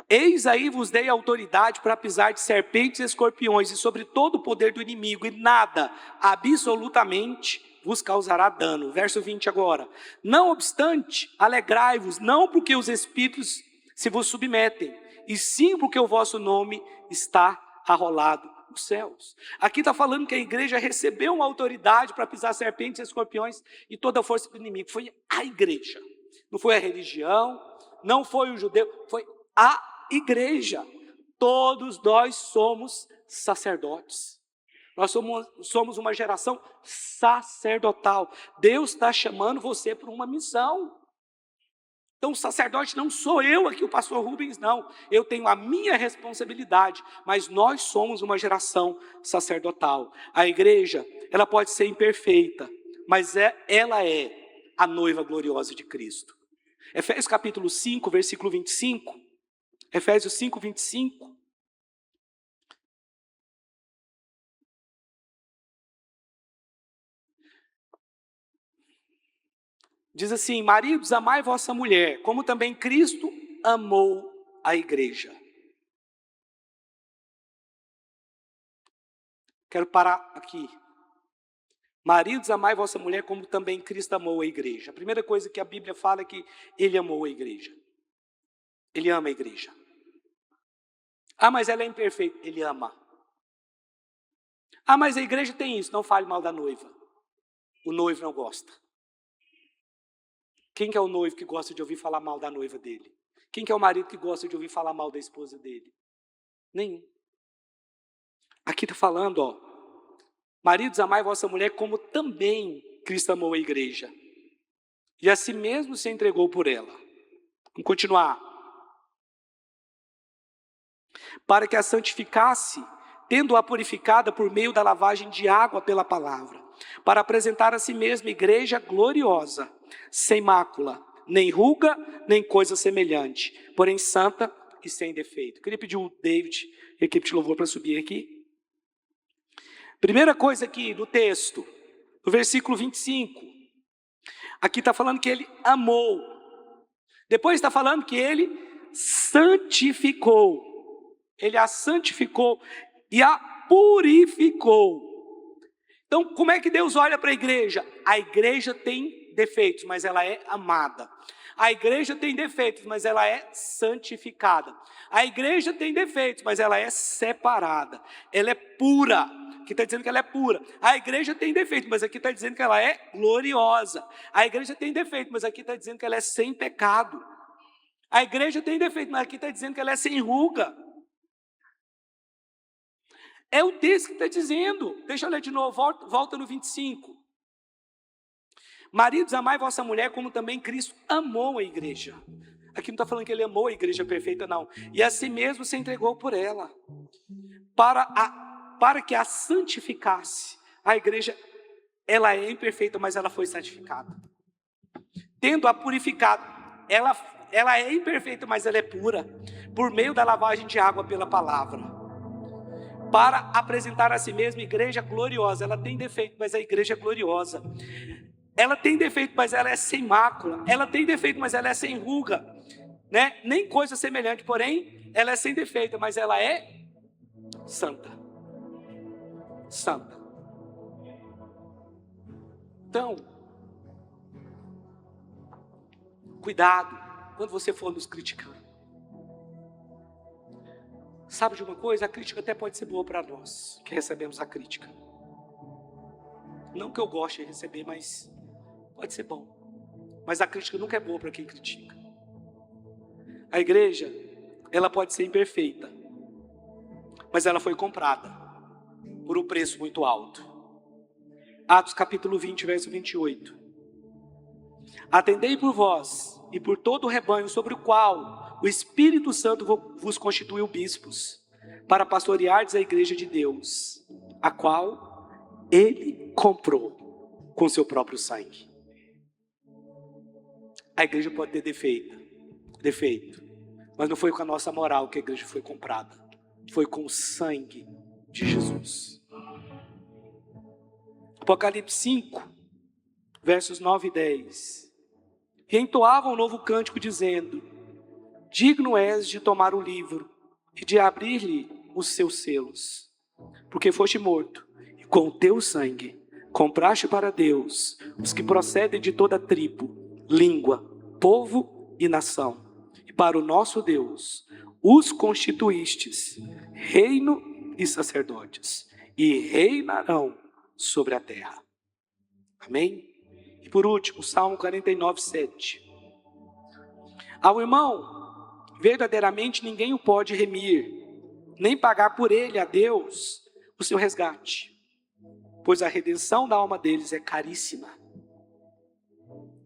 A: Eis aí vos dei autoridade para pisar de serpentes e escorpiões e sobre todo o poder do inimigo, e nada, absolutamente, vos causará dano. Verso 20 agora. Não obstante, alegrai-vos, não porque os espíritos se vos submetem, e sim porque o vosso nome está arrolado nos céus. Aqui está falando que a igreja recebeu uma autoridade para pisar serpentes e escorpiões e toda a força do inimigo. Foi a igreja. Não foi a religião, não foi o judeu, foi a igreja. Todos nós somos sacerdotes. Nós somos uma geração sacerdotal. Deus está chamando você para uma missão. Então o sacerdote não sou eu aqui, o pastor Rubens, não. Eu tenho a minha responsabilidade, mas nós somos uma geração sacerdotal. A igreja, ela pode ser imperfeita, mas ela é a noiva gloriosa de Cristo. Efésios capítulo 5, versículo 25. Efésios 5, 25. Diz assim: maridos, amai vossa mulher, como também Cristo amou a igreja. Quero parar aqui. Maridos, amai vossa mulher, como também Cristo amou a igreja. A primeira coisa que a Bíblia fala é que Ele amou a igreja. Ele ama a igreja. Ah, mas ela é imperfeita. Ele ama. Ah, mas a igreja tem isso. Não fale mal da noiva. O noivo não gosta. Quem que é o noivo que gosta de ouvir falar mal da noiva dele? Quem que é o marido que gosta de ouvir falar mal da esposa dele? Nenhum. Aqui está falando, ó. Maridos, amai vossa mulher como também Cristo amou a igreja. E a si mesmo se entregou por ela. Vamos continuar. Para que a santificasse, tendo-a purificada por meio da lavagem de água pela palavra, para apresentar a si mesma igreja gloriosa, sem mácula, nem ruga, nem coisa semelhante, porém santa e sem defeito. Queria pedir o David e a equipe de louvor para subir aqui. Primeira coisa aqui no texto, no versículo 25, aqui está falando que ele amou. Depois está falando que ele santificou. Ele a santificou e a purificou. Então, como é que Deus olha para a igreja? A igreja tem defeitos, mas ela é amada. A igreja tem defeitos, mas ela é santificada. A igreja tem defeitos, mas ela é separada. Ela é pura. Aqui está dizendo que ela é pura. A igreja tem defeito, mas aqui está dizendo que ela é gloriosa. A igreja tem defeito, mas aqui está dizendo que ela é sem pecado. A igreja tem defeito, mas aqui está dizendo que ela é sem ruga. É o texto que está dizendo. Deixa eu ler de novo, volta no 25. Maridos, amai vossa mulher como também Cristo amou a igreja. Aqui não está falando que ele amou a igreja perfeita, não. E a si mesmo se entregou por ela. Para que a santificasse. A igreja, ela é imperfeita, mas ela foi santificada. Tendo-a purificado. Ela é imperfeita, mas ela é pura. Por meio da lavagem de água pela palavra. Para apresentar a si mesma igreja gloriosa. Ela tem defeito, mas a igreja é gloriosa. Ela tem defeito, mas ela é sem mácula. Ela tem defeito, mas ela é sem ruga. né? Nem coisa semelhante, porém, ela é sem defeito, mas ela é santa. Santa. Então, cuidado quando você for nos criticar. Sabe de uma coisa? A crítica até pode ser boa para nós, que recebemos a crítica. Não que eu goste de receber, mas pode ser bom. Mas a crítica nunca é boa para quem critica. A igreja, ela pode ser imperfeita, mas ela foi comprada por um preço muito alto. Atos capítulo 20, verso 28. Atendei por vós e por todo o rebanho sobre o qual o Espírito Santo vos constituiu bispos, para pastoreardes a igreja de Deus, a qual Ele comprou com seu próprio sangue. A igreja pode ter defeito, mas não foi com a nossa moral que a igreja foi comprada. Foi com o sangue de Jesus. Apocalipse 5, versos 9 e 10. E entoavam um novo cântico dizendo: digno és de tomar o livro e de abrir-lhe os seus selos, porque foste morto, e com o teu sangue compraste para Deus os que procedem de toda tribo, língua, povo e nação, e para o nosso Deus os constituístes reino e sacerdotes, e reinarão sobre a terra. Amém? E por último, Salmo 49, 7. Ao irmão, verdadeiramente ninguém o pode remir, nem pagar por ele a Deus o seu resgate, pois a redenção da alma deles é caríssima,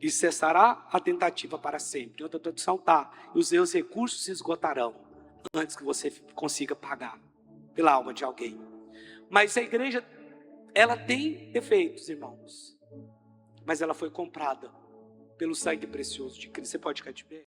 A: e cessará a tentativa para sempre. Outra tradução está: e os seus recursos se esgotarão antes que você consiga pagar pela alma de alguém. Mas a igreja, ela tem defeitos, irmãos, mas ela foi comprada pelo sangue precioso de Cristo. Você pode ficar de pé?